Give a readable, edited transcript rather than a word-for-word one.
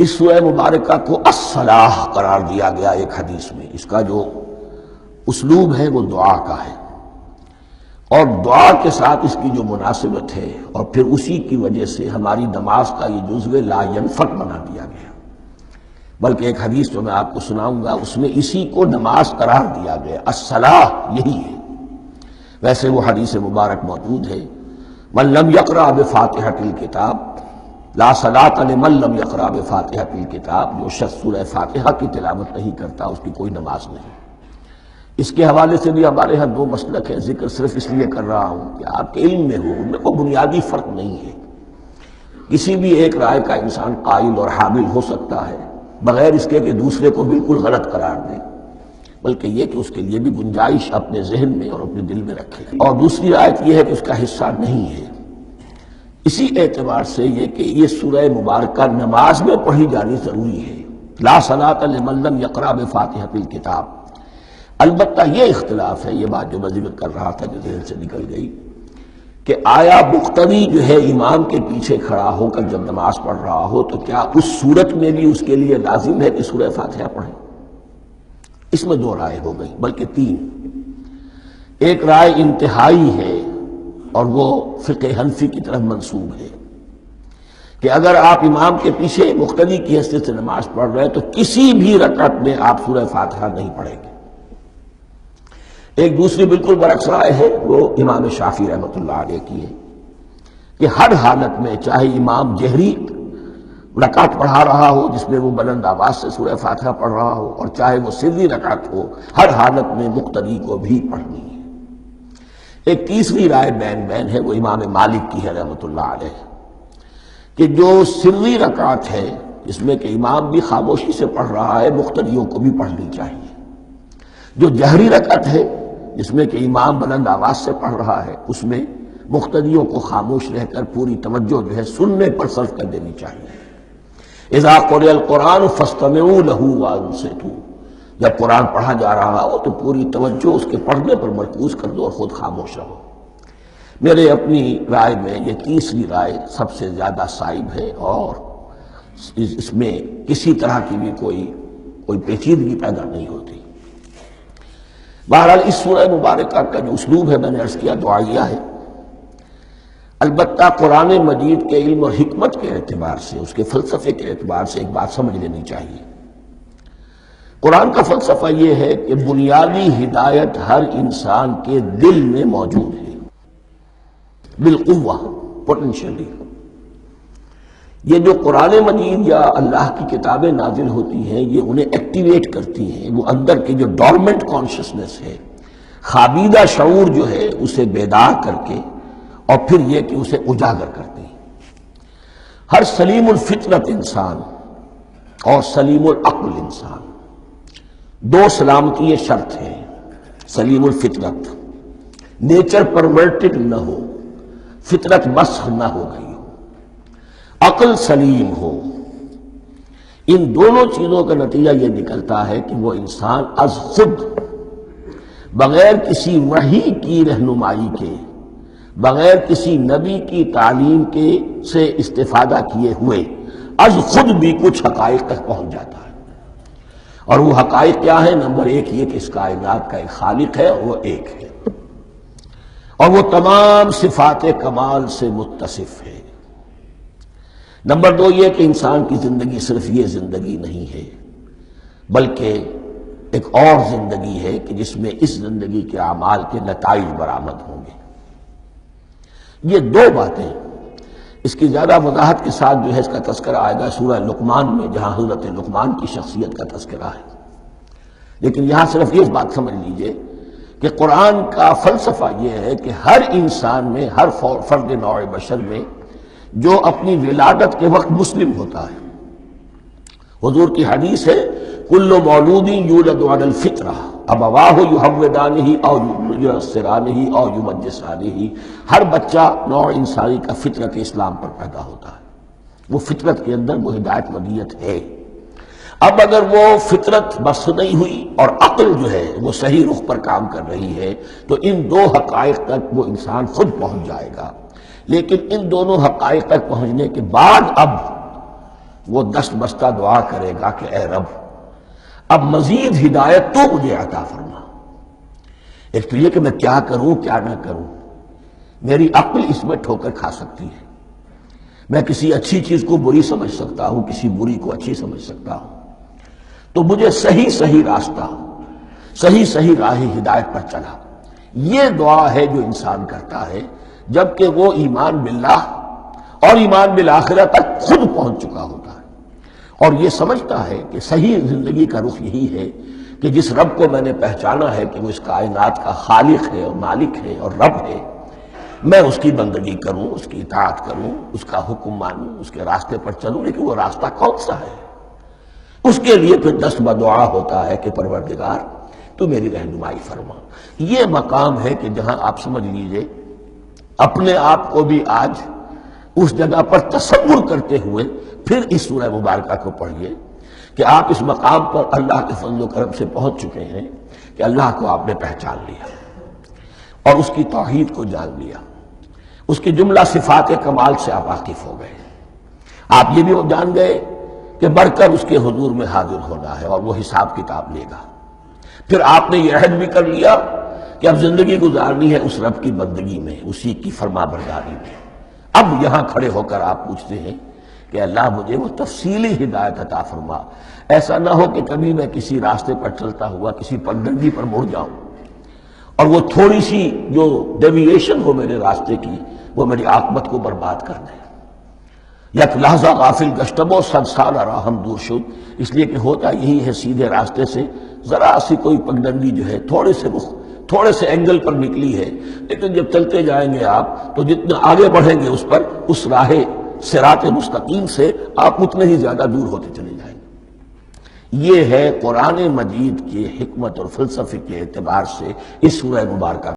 اس سورہ مبارکہ کو الصلاح قرار دیا گیا ایک حدیث میں۔ اس کا جو اسلوب ہے وہ دعا کا ہے، اور دعا کے ساتھ اس کی جو مناسبت ہے، اور پھر اسی کی وجہ سے ہماری نماز کا یہ جزو لا ینفک بنا دیا گیا۔ بلکہ ایک حدیث جو میں آپ کو سناؤں گا اس میں اسی کو نماز قرار دیا گیا، الصلاح یہی ہے۔ ویسے وہ حدیث مبارک موجود ہے، من لم یقرأ بفاتحۃ الکتاب لا صلاۃ لمن لم یقرأ بفاتحۃ الکتاب، جو شخص سورہ فاتحہ کی تلاوت نہیں کرتا اس کی کوئی نماز نہیں۔ اس کے حوالے سے بھی ہمارے ہاں دو مسلک ہیں، ذکر صرف اس لیے کر رہا ہوں کہ آپ کے علم میں ہو، ان میں کوئی بنیادی فرق نہیں ہے۔ کسی بھی ایک رائے کا انسان قائل اور حامل ہو سکتا ہے بغیر اس کے کہ دوسرے کو بالکل غلط قرار دے، بلکہ یہ کہ اس کے لیے بھی گنجائش اپنے ذہن میں اور اپنے دل میں رکھے۔ اور دوسری آیت یہ ہے کہ اس کا حصہ نہیں ہے۔ اسی اعتبار سے یہ کہ یہ سورہ مبارکہ نماز میں پڑھی جانی ضروری ہے، لا صلاۃ لمن لم یقرأ بفاتحۃ الکتاب۔ البتہ یہ اختلاف ہے، یہ بات جو میں ذکر کر رہا تھا جو ذہن سے نکل گئی، کہ آیا مقتدی جو ہے امام کے پیچھے کھڑا ہو کر جب نماز پڑھ رہا ہو تو کیا اس صورت میں بھی اس کے لیے لازم ہے کہ سورہ فاتحہ پڑھے؟ اس میں دو رائے ہو گئی، بلکہ تین۔ ایک رائے انتہائی ہے اور وہ فقہ حنفی کی طرف منسوب ہے کہ اگر آپ امام کے پیچھے مقتدی کی حیثیت سے نماز پڑھ رہے ہیں تو کسی بھی رکعت میں آپ سورہ فاتحہ نہیں پڑھیں گے۔ ایک دوسری بالکل برعکس رائے ہے، وہ امام شافعی رحمۃ اللہ علیہ کی ہے کہ ہر حالت میں، چاہے امام جہری رکعت پڑھا رہا ہو جس میں وہ بلند آواز سے سورہ فاتحہ پڑھ رہا ہو، اور چاہے وہ سری رکعت ہو، ہر حالت میں مقتدی کو بھی پڑھنی ہے۔ ایک تیسری رائے بین بین ہے، وہ امام مالک کی ہے رحمۃ اللہ علیہ، کہ جو سری رکعت ہے جس میں کہ امام بھی خاموشی سے پڑھ رہا ہے، مقتدیوں کو بھی پڑھنی چاہیے۔ جو جہری رکعت ہے جس میں کہ امام بلند آواز سے پڑھ رہا ہے، اس میں مقتدیوں کو خاموش رہ کر پوری توجہ جو ہے سننے پر صرف کر دینی چاہیے۔ اذا قرئ القرآن فاستمعوا له وانصتوا، جب قرآن پڑھا جا رہا ہو تو پوری توجہ اس کے پڑھنے پر مرکوز کر دو اور خود خاموش رہو۔ میرے اپنی رائے میں یہ تیسری رائے سب سے زیادہ صائب ہے، اور اس میں کسی طرح کی بھی کوئی پیچیدگی پیدا نہیں ہوتی۔ بہرحال اس سورہ مبارکہ کا جو اسلوب ہے میں نے عرض کیا دعائیہ ہے، البتہ قرآن مجید کے علم اور حکمت کے اعتبار سے، اس کے فلسفے کے اعتبار سے ایک بات سمجھ لینی چاہیے۔ قرآن کا فلسفہ یہ ہے کہ بنیادی ہدایت ہر انسان کے دل میں موجود ہے، بالقوہ، پوٹینشلی۔ یہ جو قرآن مجید یا اللہ کی کتابیں نازل ہوتی ہیں یہ انہیں ایکٹیویٹ کرتی ہیں، وہ اندر کی جو ڈورمنٹ کانشسنس ہے، خوابیدہ شعور جو ہے اسے بیدار کر کے، اور پھر یہ کہ اسے اجاگر کرتی ہیں۔ ہر سلیم الفطرت انسان اور سلیم العقل انسان، دو سلامتی یہ شرط ہے۔ سلیم الفطرت، نیچر پرورٹڈ نہ ہو، فطرت مسخ نہ ہو گئی ہو، عقل سلیم ہو۔ ان دونوں چیزوں کا نتیجہ یہ نکلتا ہے کہ وہ انسان از خود، بغیر کسی وحی کی رہنمائی کے، بغیر کسی نبی کی تعلیم کے سے استفادہ کیے ہوئے، از خود بھی کچھ حقائق تک پہنچ جاتا ہے۔ اور وہ حقائق کیا ہے؟ نمبر ایک یہ کہ اس کائنات کا ایک خالق ہے، وہ ایک ہے، اور وہ تمام صفات کمال سے متصف ہے۔ نمبر دو یہ کہ انسان کی زندگی صرف یہ زندگی نہیں ہے، بلکہ ایک اور زندگی ہے کہ جس میں اس زندگی کے اعمال کے نتائج برآمد ہوں گے۔ یہ دو باتیں، اس کی زیادہ وضاحت کے ساتھ جو ہے اس کا تذکرہ آئے گا سورہ لقمان میں، جہاں حضرت لقمان کی شخصیت کا تذکرہ ہے۔ لیکن یہاں صرف یہ بات سمجھ لیجئے کہ قرآن کا فلسفہ یہ ہے کہ ہر انسان میں، ہر فرد نوع بشر میں جو اپنی ولادت کے وقت مسلم ہوتا ہے، حضور کی حدیث ہے کل مولود یولد علی الفطرہ ابواہ یحودانہ او ینصرانہ او یمجسانہ، ہر بچہ نوع انسانی کا فطرت اسلام پر پیدا ہوتا ہے، وہ فطرت کے اندر وہ ہدایت ودیت ہے۔ اب اگر وہ فطرت بس نہیں ہوئی اور عقل جو ہے وہ صحیح رخ پر کام کر رہی ہے تو ان دو حقائق تک وہ انسان خود پہنچ جائے گا۔ لیکن ان دونوں حقائق تک پہنچنے کے بعد اب وہ دست بستہ دعا کرے گا کہ اے رب اب مزید ہدایت تو مجھے عطا فرما۔ ایک تو یہ کہ میں کیا کروں کیا نہ کروں، میری عقل اس میں ٹھوکر کھا سکتی ہے، میں کسی اچھی چیز کو بری سمجھ سکتا ہوں، کسی بری کو اچھی سمجھ سکتا ہوں، تو مجھے صحیح راستہ، صحیح راہ ہدایت پر چلا۔ یہ دعا ہے جو انسان کرتا ہے جبکہ وہ ایمان باللہ اور ایمان بالآخرہ تک خود پہنچ چکا ہوتا ہے، اور یہ سمجھتا ہے کہ صحیح زندگی کا رخ یہی ہے کہ جس رب کو میں نے پہچانا ہے کہ وہ اس کائنات کا خالق ہے اور مالک ہے اور رب ہے، میں اس کی بندگی کروں، اس کی اطاعت کروں، اس کا حکم مانوں، اس کے راستے پر چلوں۔ لیکن وہ راستہ کون سا ہے؟ اس کے لیے پھر دست بدعا ہوتا ہے کہ پروردگار تو میری رہنمائی فرما۔ یہ مقام ہے کہ جہاں آپ سمجھ لیجئے اپنے آپ کو بھی آج اس جگہ پر تصور کرتے ہوئے پھر اس سورہ مبارکہ کو پڑھیے کہ آپ اس مقام پر اللہ کے فضل و کرم سے پہنچ چکے ہیں کہ اللہ کو آپ نے پہچان لیا اور اس کی توحید کو جان لیا، اس کی جملہ صفات کمال سے آپ واقف ہو گئے، آپ یہ بھی جان گئے کہ بڑھ کر اس کے حضور میں حاضر ہونا ہے اور وہ حساب کتاب لے گا۔ پھر آپ نے یہ عہد بھی کر لیا کہ اب زندگی گزارنی ہے اس رب کی بندگی میں، اسی کی فرما برداری میں۔ اب یہاں کھڑے ہو کر آپ پوچھتے ہیں کہ اللہ مجھے وہ تفصیلی ہدایت عطا فرما، ایسا نہ ہو کہ کبھی میں کسی راستے پر چلتا ہوا کسی پگڈنڈی پر مڑ جاؤں اور وہ تھوڑی سی جو ڈیوییشن ہو میرے راستے کی وہ میری عاقبت کو برباد کر دے۔ یک لحظہ غافل گشتم و صد سال راہم دور شد، اس لیے کہ ہوتا یہی ہے سیدھے راستے سے ذرا سی کوئی پگڈنڈی جو ہے تھوڑے سے اینگل پر نکلی ہے، لیکن جب چلتے جائیں گے آپ تو جتنا آگے بڑھیں گے اس پر، اس راہ صراط مستقیم سے آپ اتنے ہی زیادہ دور ہوتے چلے جائیں گے۔ یہ ہے قرآن مجید کی حکمت اور فلسفے کے اعتبار سے اس سورہ مبارکہ